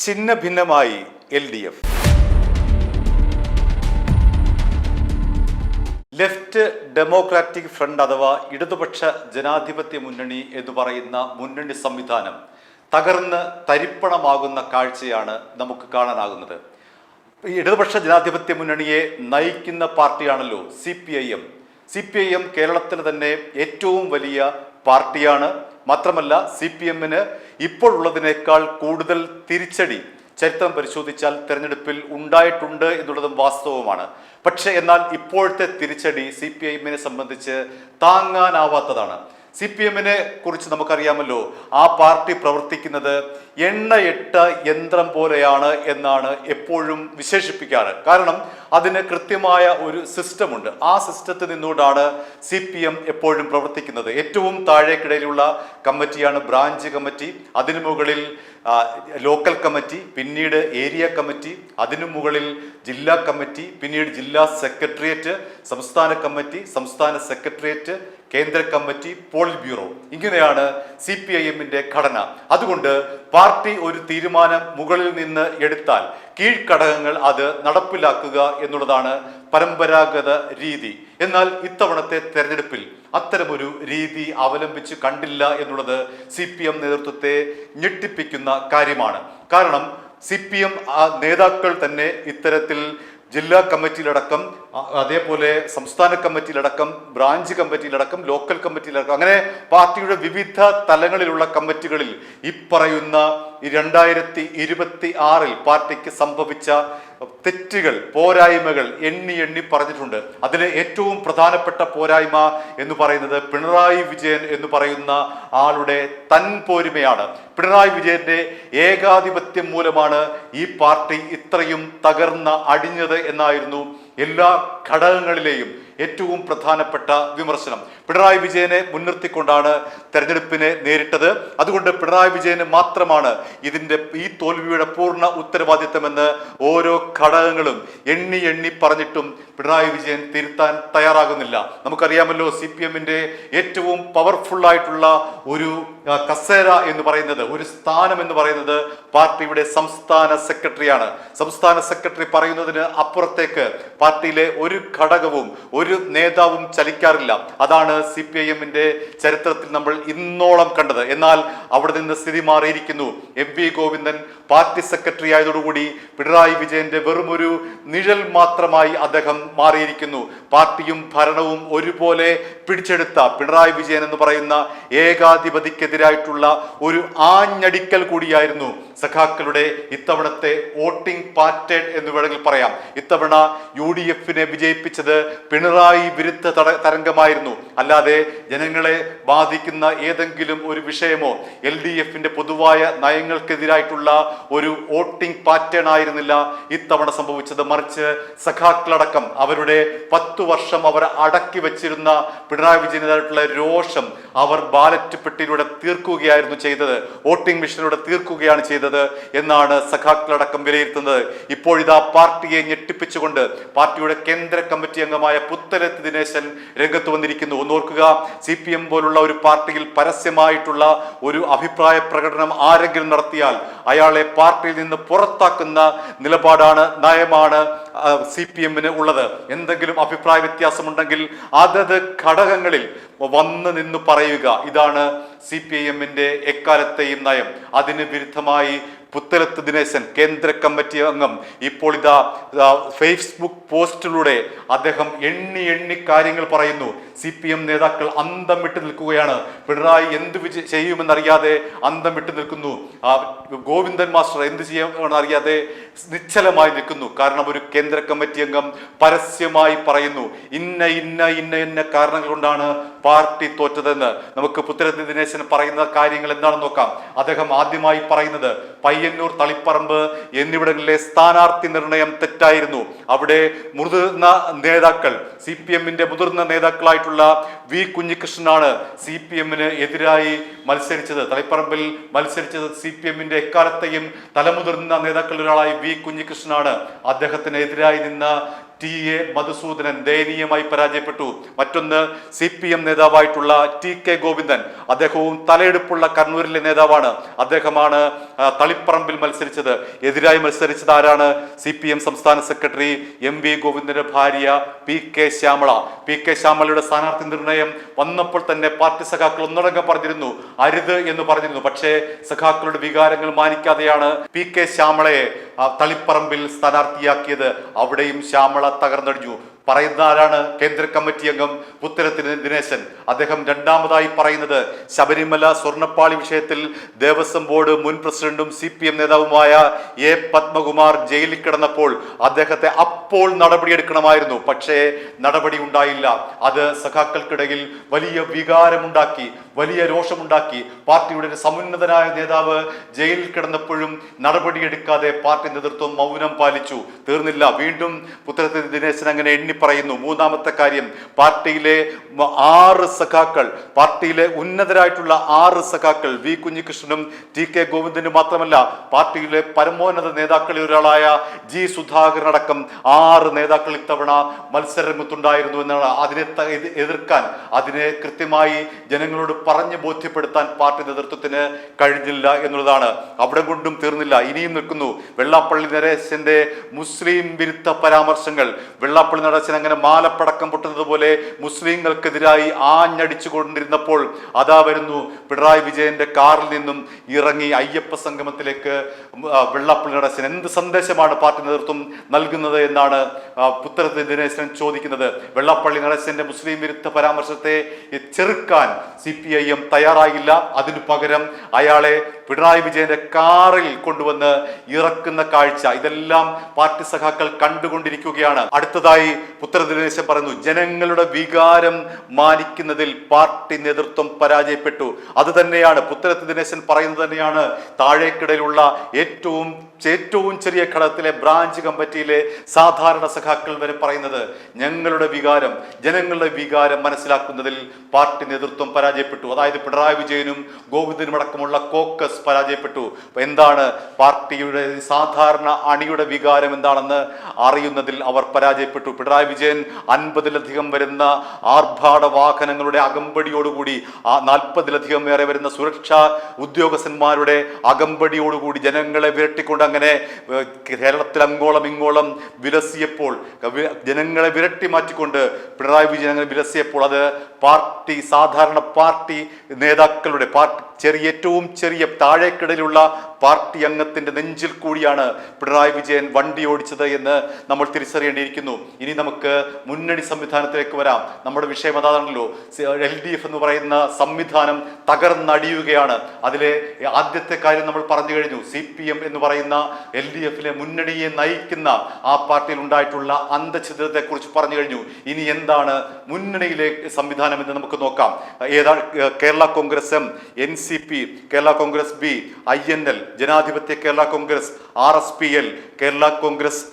ഛിന്ന ഭിന്നമായി LDF. Left democratic front അഥവാ ഇടതുപക്ഷ ജനാധിപത്യ മുന്നണി എന്ന് പറയുന്ന മുന്നണി സംവിധാനം തകർന്ന് തരിപ്പണമാകുന്ന കാഴ്ചയാണ് നമുക്ക് കാണാനാകുന്നത്. ഈ ഇടതുപക്ഷ ജനാധിപത്യ മുന്നണിയെ നയിക്കുന്ന പാർട്ടിയാണല്ലോ CPIM. കേരളത്തിൽ തന്നെ ഏറ്റവും വലിയ പാർട്ടിയാണ്. മാത്രമല്ല CPMന് ഇപ്പോഴുള്ളതിനേക്കാൾ കൂടുതൽ തിരിച്ചടി ചരിത്രം പരിശോധിച്ചാൽ തെരഞ്ഞെടുപ്പിൽ ഉണ്ടായിട്ടുണ്ട് എന്നുള്ളതും വാസ്തവമാണ്. പക്ഷെ എന്നാൽ ഇപ്പോഴത്തെ തിരിച്ചടി CPIMനെ സംബന്ധിച്ച് താങ്ങാനാവാത്തതാണ്. CPMനെ കുറിച്ച് നമുക്കറിയാമല്ലോ, ആ പാർട്ടി പ്രവർത്തിക്കുന്നത് എണ്ണയിട്ട യന്ത്രം പോലെയാണ് എന്നാണ് എപ്പോഴും വിശേഷിപ്പിക്കാറ്. കാരണം അതിന് കൃത്യമായ ഒരു സിസ്റ്റമുണ്ട്. ആ സിസ്റ്റത്തിൽ നിന്നുകൊണ്ടാണ് CPM എപ്പോഴും പ്രവർത്തിക്കുന്നത്. ഏറ്റവും താഴേക്കിടയിലുള്ള കമ്മിറ്റിയാണ് ബ്രാഞ്ച് കമ്മിറ്റി, അതിനു മുകളിൽ ലോക്കൽ കമ്മിറ്റി, പിന്നീട് ഏരിയ കമ്മിറ്റി, അതിനു മുകളിൽ ജില്ലാ കമ്മിറ്റി, പിന്നീട് ജില്ലാ സെക്രട്ടേറിയറ്റ്, സംസ്ഥാന കമ്മിറ്റി, സംസ്ഥാന സെക്രട്ടേറിയറ്റ്, കേന്ദ്ര കമ്മിറ്റി, പോളിറ്റ് ബ്യൂറോ. ഇങ്ങനെയാണ് CPIMന്റെ ഘടന. അതുകൊണ്ട് പാർട്ടി ഒരു തീരുമാനം മുകളിൽ നിന്ന് എടുത്താൽ കീഴ്ഘടകങ്ങൾ അത് നടപ്പിലാക്കുക എന്നുള്ളതാണ് പരമ്പരാഗത രീതി. എന്നാൽ ഇത്തവണത്തെ തെരഞ്ഞെടുപ്പിൽ അത്തരമൊരു രീതി അവലംബിച്ച് കണ്ടില്ല എന്നുള്ളത് CPM നേതൃത്വത്തെ ഞെട്ടിപ്പിക്കുന്ന കാര്യമാണ്. കാരണം CPM നേതാക്കൾ തന്നെ ഇത്തരത്തിൽ ജില്ലാ കമ്മിറ്റിയിലടക്കം, അതേപോലെ സംസ്ഥാന കമ്മിറ്റിയിലടക്കം, ബ്രാഞ്ച് കമ്മിറ്റിയിലടക്കം, ലോക്കൽ കമ്മിറ്റിയിലടക്കം, അങ്ങനെ പാർട്ടിയുടെ വിവിധ തലങ്ങളിലുള്ള കമ്മിറ്റികളിൽ ഈ പറയുന്ന 2026 പാർട്ടിക്ക് സംഭവിച്ച തെറ്റുകൾ, പോരായ്മകൾ എണ്ണി പറഞ്ഞിട്ടുണ്ട്. അതിലെ ഏറ്റവും പ്രധാനപ്പെട്ട പോരായ്മ എന്ന് പറയുന്നത് പിണറായി വിജയൻ എന്ന് പറയുന്ന ആളുടെ തൻപോരിമയാണ്. പിണറായി വിജയന്റെ ഏകാധിപത്യം മൂലമാണ് ഈ പാർട്ടി ഇത്രയും അടിഞ്ഞത് എന്നായിരുന്നു എല്ലാ ഘടകങ്ങളിലെയും ഏറ്റവും പ്രധാനപ്പെട്ട വിമർശനം. പിണറായി വിജയനെ മുൻനിർത്തിക്കൊണ്ടാണ് തെരഞ്ഞെടുപ്പിനെ നേരിട്ടത്. അതുകൊണ്ട് പിണറായി വിജയന് മാത്രമാണ് ഈ തോൽവിയുടെ പൂർണ്ണ ഉത്തരവാദിത്തമെന്ന് ഓരോ ഘടകങ്ങളും എണ്ണി പറഞ്ഞിട്ടും പിണറായി വിജയൻ തിരുത്താൻ തയ്യാറാകുന്നില്ല. നമുക്കറിയാമല്ലോ, CPMന്റെ ഏറ്റവും പവർഫുൾ ആയിട്ടുള്ള ഒരു കസേര എന്ന് പറയുന്നത്, ഒരു സ്ഥാനം എന്ന് പറയുന്നത് പാർട്ടിയുടെ സംസ്ഥാന സെക്രട്ടറിയാണ്. സംസ്ഥാന സെക്രട്ടറി പറയുന്നതിന് അപ്പുറത്തേക്ക് പാർട്ടിയിലെ ഒരു ഘടകവും ഒരു നേതാവും ചലിക്കാറില്ല. അതാണ് CPIMന്റെ ചരിത്രത്തിൽ നമ്മൾ ഇന്നോളം കണ്ടത്. എന്നാൽ അവിടെ നിന്ന് സ്ഥിതി മാറിയിരിക്കുന്നു. MV ഗോവിന്ദൻ പാർട്ടി സെക്രട്ടറി ആയതോടുകൂടി പിണറായി വിജയന്റെ വെറുമൊരു നിഴൽ മാത്രമായി അദ്ദേഹം മാറിയിരിക്കുന്നു. പാർട്ടിയും ഭരണവും ഒരുപോലെ പിടിച്ചെടുത്ത പിണറായി വിജയൻ എന്ന് പറയുന്ന ഏകാധിപതിക്കെതിരായിട്ടുള്ള ഒരു ആഞ്ഞടിക്കൽ കൂടിയായിരുന്നു സഖാക്കളുടെ ഇത്തവണത്തെ വോട്ടിംഗ് പാറ്റേൺ എന്ന് വേണമെങ്കിൽ പറയാം. ഇത്തവണ UDFനെ വിജയിപ്പിച്ചത് പിണറായി വിരുദ്ധ തരംഗമായിരുന്നു. അല്ലാതെ ജനങ്ങളെ ബാധിക്കുന്ന ഏതെങ്കിലും ഒരു വിഷയമോ LDFന്റെ പൊതുവായ നയങ്ങൾക്കെതിരായിട്ടുള്ള ഒരു വോട്ടിംഗ് പാറ്റേൺ ആയിരുന്നില്ല ഇത്തവണ സംഭവിച്ചത്. മറിച്ച് സഖാക്കളടക്കം അവരുടെ 10 വർഷം അവർ അടക്കി വെച്ചിരുന്ന പിണറായി വിജയനെതിരായിട്ടുള്ള രോഷം അവർ ബാലറ്റ് പെട്ടിയിലൂടെ തീർക്കുകയായിരുന്നു ചെയ്തത്, വോട്ടിംഗ് മെഷീനിലൂടെ തീർക്കുകയാണ് ചെയ്തത് എന്നാണ് സഖാക്കളടക്കം വിലയിരുത്തുന്നത്. ഇപ്പോഴിതാ പാർട്ടിയെ ഞെട്ടിപ്പിച്ചുകൊണ്ട് പാർട്ടിയുടെ കേന്ദ്ര കമ്മിറ്റി അംഗമായ പുത്തലത്ത് ദിനേശൻ രംഗത്ത് വന്നിരിക്കുന്നു. ഒന്നോർക്കുക, CPM പോലുള്ള ഒരു പാർട്ടിയിൽ പരസ്യമായിട്ടുള്ള ഒരു അഭിപ്രായ പ്രകടനം ആരെങ്കിലും നടത്തിയാൽ അയാളെ പാർട്ടിയിൽ നിന്ന് പുറത്താക്കുന്ന നിലപാടാണ്, നയമാണ് CPMന് ഉള്ളത്. എന്തെങ്കിലും അഭിപ്രായ വ്യത്യാസമുണ്ടെങ്കിൽ അതത് ഘടകങ്ങളിൽ വന്ന് നിന്ന് പറയുക. ഇതാണ് CPIMന്റെ എക്കാലത്തെയും നയം. അതിന് വിരുദ്ധമായി പുത്തലത്ത് ദിനേശൻ, കേന്ദ്ര കമ്മിറ്റി അംഗം, ഇപ്പോൾ ഇതാ ഫേസ്ബുക്ക് പോസ്റ്റിലൂടെ അദ്ദേഹം എണ്ണി കാര്യങ്ങൾ പറയുന്നു. CPM നേതാക്കൾ അന്തം വിട്ട് നിൽക്കുകയാണ്. പിണറായി എന്ത് ചെയ്യുമെന്നറിയാതെ അന്തം വിട്ട് നിൽക്കുന്നു. ഗോവിന്ദൻ മാസ്റ്റർ എന്ത് ചെയ്യുമെന്നറിയാതെ നിശ്ചലമായി നിൽക്കുന്നു. കാരണം ഒരു കേന്ദ്ര കമ്മിറ്റി അംഗം പരസ്യമായി പറയുന്നു ഇന്ന കാരണങ്ങൾ കൊണ്ടാണ് പാർട്ടി തോറ്റതെന്ന്. നമുക്ക് പുത്തലത്ത് ദിനേശൻ പറയുന്ന കാര്യങ്ങൾ എന്താണെന്ന് നോക്കാം. അദ്ദേഹം ആദ്യമായി പറയുന്നത് പയ്യന്നൂർ, തളിപ്പറമ്പ് എന്നിവിടങ്ങളിലെ സ്ഥാനാർത്ഥി നിർണയം തെറ്റായിരുന്നു. അവിടെ മുതിർന്ന നേതാക്കൾ, CPMന്റെ മുതിർന്ന നേതാക്കളായിട്ടുള്ള V കുഞ്ഞികൃഷ്ണനാണ് CPMന് എതിരായി മത്സരിച്ചത്. തളിപ്പറമ്പിൽ മത്സരിച്ചത് CPMന്റെ എക്കാലത്തെയും തലമുതിർന്ന നേതാക്കളിൽ ഒരാളായി V കുഞ്ഞികൃഷ്ണനാണ്. അദ്ദേഹത്തിന് എതിരായി നിന്ന ടി.എ. മധുസൂദനൻ ദയനീയമായി പരാജയപ്പെട്ടു. മറ്റൊന്ന് CPM നേതാവായിട്ടുള്ള T.K. ഗോവിന്ദൻ, അദ്ദേഹവും തലയെടുപ്പുള്ള കണ്ണൂരിലെ നേതാവാണ്. അദ്ദേഹമാണ് തളിപ്പറമ്പിൽ മത്സരിച്ചത്. എതിരായി മത്സരിച്ചത് ആരാണ്? CPM സംസ്ഥാന സെക്രട്ടറി MV ഗോവിന്ദന്റെ ഭാര്യ P.K. ശ്യാമള. P.K. ശ്യാമളയുടെ സ്ഥാനാർത്ഥി നിർണയം വന്നപ്പോൾ തന്നെ പാർട്ടി സഖാക്കൾ ഒന്നടങ്കം പറഞ്ഞിരുന്നു, അരുത് എന്ന് പറഞ്ഞിരുന്നു. പക്ഷേ സഖാക്കളുടെ വികാരങ്ങൾ മാനിക്കാതെയാണ് P.K. ശ്യാമളയെ തളിപ്പറമ്പിൽ സ്ഥാനാർത്ഥിയാക്കിയത്. അവിടെയും ശ്യാമള തകർന്നടിഞ്ഞു. പറയുന്ന ആരാണ്? കേന്ദ്ര കമ്മിറ്റി അംഗം പുത്തലത്ത് ദിനേശൻ. അദ്ദേഹം രണ്ടാമതായി പറയുന്നത് ശബരിമല സ്വർണ്ണപ്പാളി വിഷയത്തിൽ ദേവസ്വം ബോർഡ് മുൻ പ്രസിഡന്റും CPM നേതാവുമായ A. പത്മകുമാർ ജയിലിൽ കിടന്നപ്പോൾ അദ്ദേഹത്തെ അപ്പോൾ നടപടിയെടുക്കണമായിരുന്നു. പക്ഷേ നടപടി ഉണ്ടായില്ല. അത് സഖാക്കൾക്കിടയിൽ വലിയ വികാരമുണ്ടാക്കി, വലിയ രോഷമുണ്ടാക്കി. പാർട്ടിയുടെ സമുന്നതനായ നേതാവ് ജയിലിൽ കിടന്നപ്പോഴും നടപടിയെടുക്കാതെ പാർട്ടി നേതൃത്വം മൗനം പാലിച്ചു. തീർന്നില്ല, വീണ്ടും പുത്തലത്ത് ദിനേശൻ അങ്ങനെ എണ്ണി പറയുന്നു. മൂന്നാമത്തെ കാര്യം, പാർട്ടിയിലെ 6 സഖാക്കൾ, പാർട്ടിയിലെ ഉന്നതരായിട്ടുള്ള 6 സഖാക്കൾ, V. കുഞ്ഞികൃഷ്ണനും T.K. ഗോവിന്ദനും മാത്രമല്ല, പാർട്ടിയിലെ പരമോന്നത നേതാക്കളിൽ ഒരാളായ G. സുധാകരൻ അടക്കം 6 നേതാക്കൾ ഇത്തവണ മത്സരരംഗത്തുണ്ടായിരുന്നു എന്നാണ്. അതിനെ എതിർക്കാൻ, അതിനെ കൃത്യമായി ജനങ്ങളോട് പറഞ്ഞ് ബോധ്യപ്പെടുത്താൻ പാർട്ടി നേതൃത്വത്തിന് കഴിഞ്ഞില്ല എന്നുള്ളതാണ്. അവിടെ കൊണ്ടും തീർന്നില്ല, ഇനിയും നിൽക്കുന്നു. വെള്ളാപ്പള്ളി നരേശന്റെ മുസ്ലിം വിരുദ്ധ പരാമർശങ്ങൾ. വെള്ളാപ്പള്ളി നടേശൻ അങ്ങനെ മാലപ്പടക്കം പൊട്ടുന്നത് പോലെ മുസ്ലിങ്ങൾക്കെതിരായി ആഞ്ഞടിച്ചു കൊണ്ടിരുന്നപ്പോൾ അതാ വരുന്നു പിണറായി വിജയന്റെ കാറിൽ നിന്നും ഇറങ്ങി അയ്യപ്പ സംഗമത്തിലേക്ക് വെള്ളാപ്പള്ളി നടേശൻ. എന്ത് സന്ദേശമാണ് പാർട്ടി നേതൃത്വം നൽകുന്നത് എന്നാണ് പുത്തലത്ത് ദിനേശൻ ചോദിക്കുന്നത്. വെള്ളാപ്പള്ളി നടേശന്റെ മുസ്ലിം വിരുദ്ധ പരാമർശത്തെ ചെറുക്കാൻ CPIM തയ്യാറായില്ല. അതിനു പകരം അയാളെ പിണറായി വിജയന്റെ കാറിൽ കൊണ്ടുവന്ന് ഇറക്കുന്ന കാഴ്ച ഇതെല്ലാം പാർട്ടി സഖാക്കൾ കണ്ടുകൊണ്ടിരിക്കുകയാണ്. അടുത്തതായി പുത്തലത്ത് ദിനേശൻ പറയുന്നു, ജനങ്ങളുടെ വികാരം മാനിക്കുന്നതിൽ പാർട്ടി നേതൃത്വം പരാജയപ്പെട്ടു. അത് തന്നെയാണ് പുത്തലത്ത് ദിനേശൻ പറയുന്നത് തന്നെയാണ് താഴേക്കിടയിലുള്ള ഏറ്റവും ചെറിയ ഘടകത്തിലെ ബ്രാഞ്ച് കമ്മിറ്റിയിലെ സാധാരണ സഖാക്കൾ വരെ പറയുന്നത്. ഞങ്ങളുടെ വികാരം, ജനങ്ങളുടെ വികാരം മനസ്സിലാക്കുന്നതിൽ പാർട്ടി നേതൃത്വം പരാജയപ്പെട്ടു. അതായത് പിണറായി വിജയനും ഗോവിന്ദനും അടക്കമുള്ള കോക്കസ് പരാജയപ്പെട്ടു. എന്താണ് പാർട്ടിയുടെ സാധാരണ അണിയുടെ വികാരം എന്താണെന്ന് അറിയുന്നതിൽ അവർ പരാജയപ്പെട്ടു. പിണറായി വിജയൻ 50-ലധികം വരുന്ന ആർഭാട വാഹനങ്ങളുടെ അകമ്പടിയോടുകൂടി 40-ലധികം ഏറെ വരുന്ന സുരക്ഷാ ഉദ്യോഗസ്ഥന്മാരുടെ അകമ്പടിയോടുകൂടി ജനങ്ങളെ വിരട്ടിക്കൊണ്ട് അങ്ങനെ കേരളത്തിൽ അങ്ങോളം ഇങ്ങോളം വിലസിയപ്പോൾ, ജനങ്ങളെ വിരട്ടി മാറ്റിക്കൊണ്ട് പിണറായി വിജയൻ അങ്ങനെ വിലസിയപ്പോൾ അത് പാർട്ടി, സാധാരണ പാർട്ടി നേതാക്കളുടെ, ഏറ്റവും ചെറിയ താഴേക്കിടയിലുള്ള പാർട്ടി അംഗത്തിന്റെ നെഞ്ചിൽ കൂടിയാണ് പിണറായി വിജയൻ വണ്ടി ഓടിച്ചത് എന്ന് നമ്മൾ തിരിച്ചറിയേണ്ടിയിരിക്കുന്നു. ഇനി നമുക്ക് മുന്നണി സംവിധാനത്തിലേക്ക് വരാം. നമ്മുടെ വിഷയം അതാണല്ലോ, LDF എന്ന് പറയുന്ന സംവിധാനം തകർന്നടിയുകയാണ്. അതിലെ ആദ്യത്തെ കാര്യം നമ്മൾ പറഞ്ഞു കഴിഞ്ഞു. CPM എന്ന് പറയുന്ന LDFിലെ മുന്നണിയെ നയിക്കുന്ന ആ പാർട്ടിയിൽ ഉണ്ടായിട്ടുള്ള അന്തഛിദ്രത്തെ കുറിച്ച് പറഞ്ഞു കഴിഞ്ഞു. ഇനി എന്താണ് മുന്നണിയിലെ സംവിധാനം എന്ന് നമുക്ക് നോക്കാം. ഏതാണ് Kerala Congress M, NCP, Kerala Congress B, INL, ജനാധിപത്യ Kerala Congress, RSPL, Kerala Congress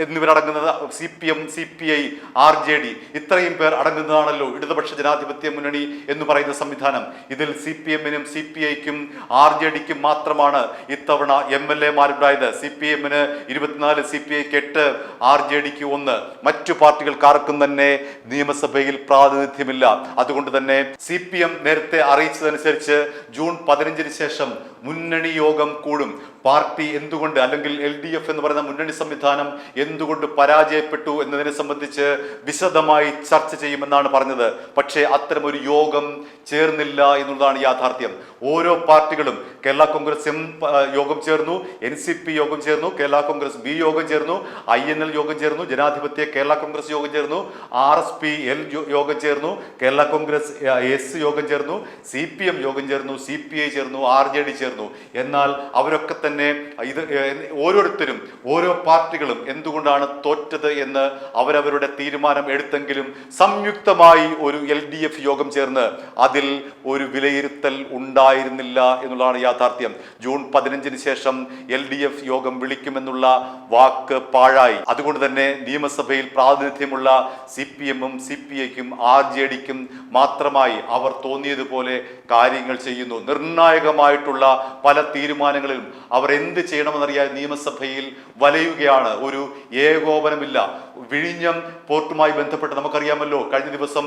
എന്നിവരടങ്ങുന്നത്, CPM, CPI, RJD, ഇത്രയും പേർ അടങ്ങുന്നതാണല്ലോ ഇടതുപക്ഷ ജനാധിപത്യ മുന്നണി എന്ന് പറയുന്ന സംവിധാനം. ഇതിൽ CPM-നും CPI-ക്കും RJD-ക്കും മാത്രമാണ് ഇത്തവണ MLA-മാരുണ്ടായത്. CPM-ന് 24, CPI-ക്ക് 8, RJD-ക്ക് 1. മറ്റു പാർട്ടികൾക്ക് ആർക്കും തന്നെ നിയമസഭയിൽ പ്രാതിനിധ്യമില്ല. അതുകൊണ്ട് തന്നെ CPM നേരത്തെ അറിയിച്ചതനുസരിച്ച് ജൂൺ 15-ന് ശേഷം മുന്നണി യോഗം കൂടും. പാർട്ടി എന്തുകൊണ്ട്, അല്ലെങ്കിൽ LDF എന്ന് പറയുന്ന മുന്നണി സംവിധാനം എന്തുകൊണ്ട് പരാജയപ്പെട്ടു എന്നതിനെ സംബന്ധിച്ച് വിശദമായി ചർച്ച ചെയ്യുമെന്നാണ് പറഞ്ഞത്. പക്ഷേ അത്തരമൊരു യോഗം ചേർന്നില്ല എന്നുള്ളതാണ് യാഥാർത്ഥ്യം. ഓരോ പാർട്ടികളും, കേരള കോൺഗ്രസ് M യോഗം ചേർന്നു, NCP യോഗം ചേർന്നു, കേരള കോൺഗ്രസ് B യോഗം ചേർന്നു, INL യോഗം ചേർന്നു, ജനാധിപത്യ കേരള കോൺഗ്രസ് യോഗം ചേർന്നു, RSPL യോഗം ചേർന്നു, കേരള കോൺഗ്രസ് S യോഗം ചേർന്നു, CPM യോഗം ചേർന്നു, CPI ചേർന്നു, RJD ചേർന്നു. എന്നാൽ അവരൊക്കെ തന്നെ ഓരോരുത്തരും, ഓരോ പാർട്ടികളും എന്തുകൊണ്ടാണ് തോറ്റത് എന്ന് അവരവരുടെ തീരുമാനം എടുത്തെങ്കിലും സംയുക്തമായി ഒരു LDF യോഗം ചേർന്ന് അതിൽ ഒരു വിലയിരുത്തൽ ഉണ്ടായിരുന്നില്ല എന്നുള്ളതാണ് യാഥാർത്ഥ്യം. ജൂൺ 15-ന് ശേഷം LDF യോഗം വിളിക്കുമെന്നുള്ള വാക്ക് പാഴായി. അതുകൊണ്ട് തന്നെ നിയമസഭയിൽ പ്രാതിനിധ്യമുള്ള CPM-ഉം CPI-ക്കും RJD-ക്കും മാത്രമായി അവർ തോന്നിയതുപോലെ കാര്യങ്ങൾ ചെയ്യുന്നു. നിർണായകമായിട്ടുള്ള പല തീരുമാനങ്ങളിലും അവർ എന്ത് ചെയ്യണമെന്നറിയാൻ നിയമസഭയിൽ വലയുകയാണ്. ഒരു ഏകോപനമില്ല. വിഴിഞ്ഞം പോർട്ടുമായി ബന്ധപ്പെട്ട് നമുക്കറിയാമല്ലോ, കഴിഞ്ഞ ദിവസം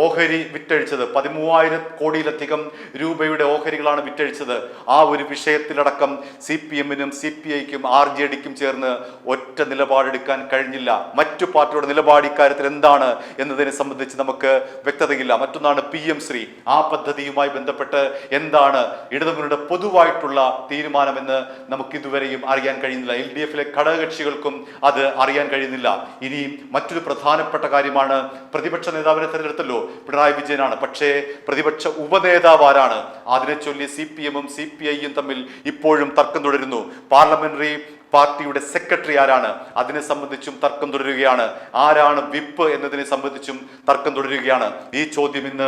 ഓഹരി വിറ്റഴിച്ചത് 13,000 കോടിയിലധികം രൂപയുടെ ഓഹരികളാണ് വിറ്റഴിച്ചത്. ആ ഒരു വിഷയത്തിലടക്കം CPM-നും CPI-ക്കും RJD-ക്കും ചേർന്ന് ഒറ്റ നിലപാടെടുക്കാൻ കഴിഞ്ഞില്ല. മറ്റു പാർട്ടിയുടെ നിലപാട് ഇക്കാര്യത്തിൽ എന്താണ് എന്നതിനെ സംബന്ധിച്ച് നമുക്ക് വ്യക്തതയില്ല. മറ്റൊന്നാണ് PM ശ്രീ. ആ പദ്ധതിയുമായി ബന്ധപ്പെട്ട് എന്താണ് ഇടതുമുന്നണിയുടെ പൊതുവായിട്ടുള്ള തീരുമാനമെന്ന് നമുക്ക് ഇതുവരെയും അറിയാൻ കഴിയുന്നില്ല. LDF-ലെ ഘടകകക്ഷികൾക്കും അത് അറിയാൻ കഴിയുന്നില്ല. ഇനി മറ്റൊരു പ്രധാനപ്പെട്ട കാര്യമാണ്, പ്രതിപക്ഷ നേതാവിനെ തെരഞ്ഞെടുത്തല്ലോ, പിണറായി വിജയനാണ്. പക്ഷേ പ്രതിപക്ഷ ഉപനേതാവ് ആരാണ്? അതിനെ ചൊല്ലി CPM-ഉം CPI-യും തമ്മിൽ ഇപ്പോഴും തർക്കം തുടരുന്നു. പാർലമെന്ററി പാർട്ടിയുടെ സെക്രട്ടറി ആരാണ്? അതിനെ സംബന്ധിച്ചും തർക്കം തുടരുകയാണ്. ആരാണ് വിപ്പ് എന്നതിനെ സംബന്ധിച്ചും തർക്കം തുടരുകയാണ്. ഈ ചോദ്യം ഇന്ന്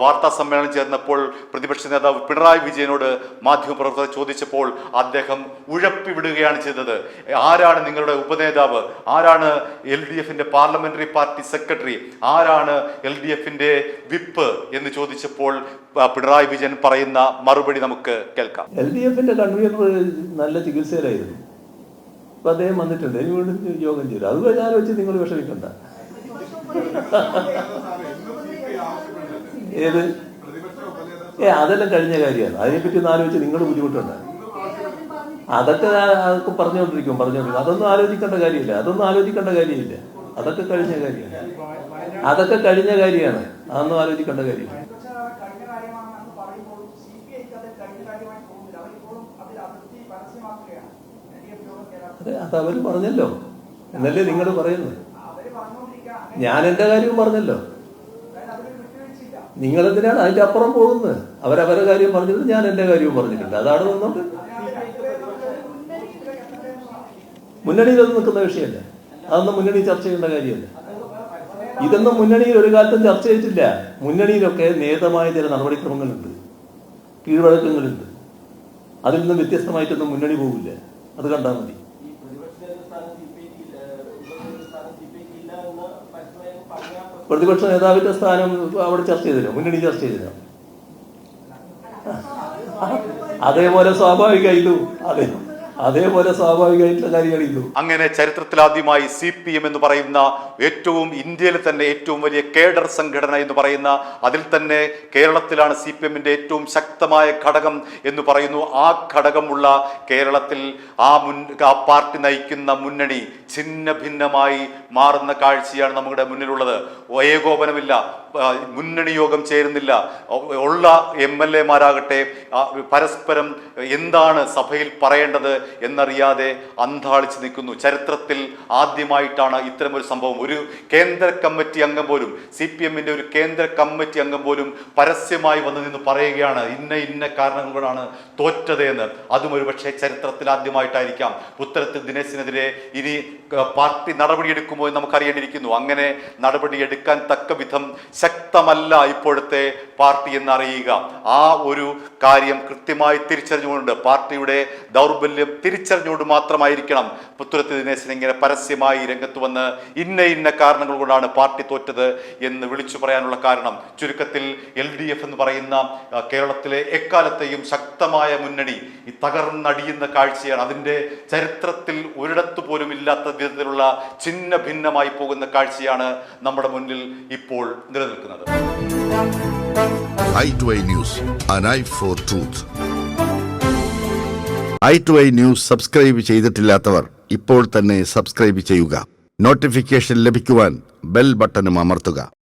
വാർത്താ സമ്മേളനം ചേർന്നപ്പോൾ പ്രതിപക്ഷ നേതാവ് പിണറായി വിജയനോട് മാധ്യമപ്രവർത്തകർ ചോദിച്ചപ്പോൾ അദ്ദേഹം ഉഴപ്പി വിടുകയാണ് ചെയ്തത്. ആരാണ് നിങ്ങളുടെ ഉപനേതാവ്? ആരാണ് LDF-ന്റെ പാർലമെന്ററി പാർട്ടി സെക്രട്ടറി? ആരാണ് LDF-ന്റെ വിപ്പ് എന്ന് ചോദിച്ചപ്പോൾ പിണറായി വിജയൻ പറയുന്ന മറുപടി നമുക്ക് കേൾക്കാം. LDF-ന്റെ കൺവീനർ നല്ല ചികിത്സയിലായിരുന്നു. അപ്പൊ അദ്ദേഹം വന്നിട്ടുണ്ട്, ഇനി വീണ്ടും യോഗം ചെയ്തു. അത് ഞാൻ വെച്ച് നിങ്ങൾ വിഷമിക്കണ്ട. ഏത് അതെല്ലാം കഴിഞ്ഞ കാര്യമാണ്. അതിനെപ്പറ്റി ഒന്ന് ആലോചിച്ച് നിങ്ങൾ ബുദ്ധിമുട്ടുണ്ട്. അതൊക്കെ പറഞ്ഞുകൊണ്ടിരിക്കും. അതൊന്നും ആലോചിക്കേണ്ട കാര്യമില്ല. അതൊന്നും കഴിഞ്ഞ കാര്യമാണ്. അതൊന്നും ആലോചിക്കേണ്ട കാര്യമില്ല. അത് അവർ പറഞ്ഞല്ലോ എന്നല്ലേ നിങ്ങൾ പറയുന്നത്. ഞാൻ എൻ്റെ കാര്യവും പറഞ്ഞല്ലോ. നിങ്ങളെന്തിനാണ് അതിന്റെ അപ്പുറം പോകുന്നത്? അവരവരുടെ കാര്യം പറഞ്ഞിട്ട് ഞാൻ എൻ്റെ കാര്യവും പറഞ്ഞിട്ടുണ്ട്. അതാണ് വന്നോട്ട് മുന്നണിയിലൊന്നും നിൽക്കുന്ന വിഷയമല്ല. അതൊന്നും മുന്നണി ചർച്ച ചെയ്യേണ്ട കാര്യമല്ല. ഇതൊന്നും മുന്നണിയിൽ ഒരു കാലത്തും ചർച്ച ചെയ്തിട്ടില്ല. മുന്നണിയിലൊക്കെ നിയതമായ ചില നടപടിക്രമങ്ങളുണ്ട്, കീഴ്വഴക്കങ്ങളുണ്ട്. അതിൽ നിന്നും വ്യത്യസ്തമായിട്ടൊന്നും മുന്നണി പോകില്ല. അത് കണ്ടാൽ മതി. പ്രതിപക്ഷ നേതാവിന്റെ സ്ഥാനം അവിടെ ചർച്ച ചെയ്തില്ല, മുന്നണി ചർച്ച ചെയ്തില്ല. അതേപോലെ സ്വാഭാവികമായിട്ടുള്ള കാര്യമായിരുന്നു. അങ്ങനെ ചരിത്രത്തിലാദ്യമായി CPM എന്ന് പറയുന്ന ഇന്ത്യയിലെ തന്നെ ഏറ്റവും വലിയ കേഡർ സംഘടന എന്ന് പറയുന്ന, അതിൽ തന്നെ കേരളത്തിലാണ് CPM-ന്റെ ഏറ്റവും ശക്തമായ ഘടകം എന്ന് പറയുന്നു. ആ ഘടകമുള്ള കേരളത്തിൽ ആ പാർട്ടി നയിക്കുന്ന മുന്നണി ഛിന്ന ഭിന്നമായി മാറുന്ന കാഴ്ചയാണ് നമ്മുടെ മുന്നിലുള്ളത്. ഏകോപനമില്ല, മുന്നണി യോഗം ചേരുന്നില്ല. ഉള്ള MLA-മാരാകട്ടെ പരസ്പരം എന്താണ് സഭയിൽ പറയേണ്ടത് എന്നറിയാതെ അന്താളിച്ച് നിൽക്കുന്നു. ചരിത്രത്തിൽ ആദ്യമായിട്ടാണ് ഇത്തരമൊരു സംഭവം. ഒരു കേന്ദ്ര കമ്മിറ്റി അംഗം പോലും, CPM-ന്റെ ഒരു കേന്ദ്ര കമ്മിറ്റി അംഗം പോലും പരസ്യമായി വന്നു നിന്ന് പറയുകയാണ് ഇന്ന കാരണങ്ങൾ കൊണ്ടാണ് തോറ്റത് എന്ന്. അതും ഒരു പക്ഷേ ചരിത്രത്തിൽ ആദ്യമായിട്ടായിരിക്കാം. പുത്തലത്ത് ദിനേശിനെതിരെ ഇനി പാർട്ടി നടപടിയെടുക്കുമോ എന്ന് നമുക്കറിയേണ്ടിയിരിക്കുന്നു. അങ്ങനെ നടപടിയെടുക്കാൻ തക്ക വിധം ശക്തമല്ല ഇപ്പോഴത്തെ പാർട്ടി എന്നറിയുക. ആ ഒരു കാര്യം കൃത്യമായി തിരിച്ചറിഞ്ഞുകൊണ്ട്, പാർട്ടിയുടെ ദൗർബല്യം തിരിച്ചറിഞ്ഞുകൊണ്ട് മാത്രമായിരിക്കണം പുത്തലത്ത് ദിനേശൻ ഇങ്ങനെ പരസ്യമായി രംഗത്ത് വന്ന് ഇന്ന കാരണങ്ങൾ കൊണ്ടാണ് പാർട്ടി തോറ്റത് എന്ന് വിളിച്ചു പറയാനുള്ള കാരണം. ചുരുക്കത്തിൽ LDF എന്ന് പറയുന്ന കേരളത്തിലെ എക്കാലത്തെയും ശക്തമായ മുന്നണി ഈ തകർന്നടിയുന്ന കാഴ്ചയാണ്. അതിൻ്റെ ചരിത്രത്തിൽ ഒരിടത്തു പോലും ഇല്ലാത്ത വിധത്തിലുള്ള ഛിന്ന ഭിന്നമായി പോകുന്ന കാഴ്ചയാണ് നമ്മുടെ മുന്നിൽ ഇപ്പോൾ നിലനിൽക്കുന്നത്. i2i News, an eye for truth. i2i News subscribe ചെയ്തിട്ടില്ലാത്തവർ ഇപ്പോൾ തന്നെ സബ്സ്ക്രൈബ് ചെയ്യുക. നോട്ടിഫിക്കേഷൻ ലഭിക്കുവാൻ ബെൽ ബട്ടണും അമർത്തുക.